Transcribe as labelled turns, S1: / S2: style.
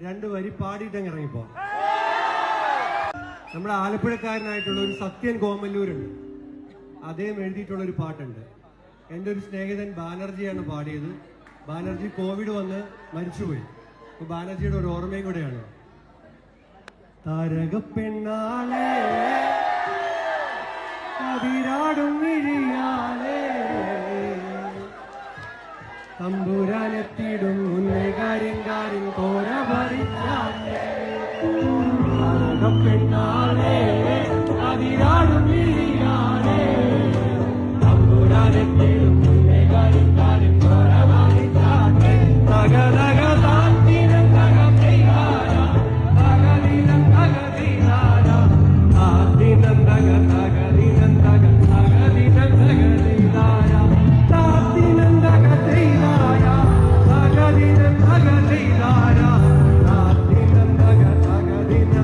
S1: 2 വരി പാടിയിട്ടങ്ങ് ഇറങ്ങിപ്പോ. നമ്മുടെ ആലപ്പുഴക്കാരനായിട്ടുള്ള ഒരു സത്യൻ കോമല്ലൂരുണ്ട്, അദ്ദേഹം എഴുതിയിട്ടുള്ള ഒരു പാട്ടുണ്ട്. എൻ്റെ ഒരു സ്നേഹിതൻ ബാനർജിയാണ് പാടിയത്. ബാനർജി കോവിഡ് വന്ന് മരിച്ചുപോയി. അപ്പൊ ബാനർജിയുടെ ഒരു ഓർമ്മയും കൂടെയാണ്. താരകപ്പെണ്ണാളെ അതിരാടും മിഴിയാളെ തമ്പുരാനെത്തിയിടും മുന്നേ കാര്യം കോര ഭരിച്ചാളെ താരകപ്പെണ്ണാളെ അതിരാടും മിഴിയാളെ തമ്പുരാനെത്തിയിടും മുന്നേ കാര്യം കോര ഭരിച്ചാളെ തകതക താത്തിനം തകതീരാര തകതിനം തകതീരാര താത്തിനം തകതീരം തക തകതിനം തകതീരാര താത്തിനം തകതീരാര തകതിനം തകതീരാര താത്തിനം തക തകതിനം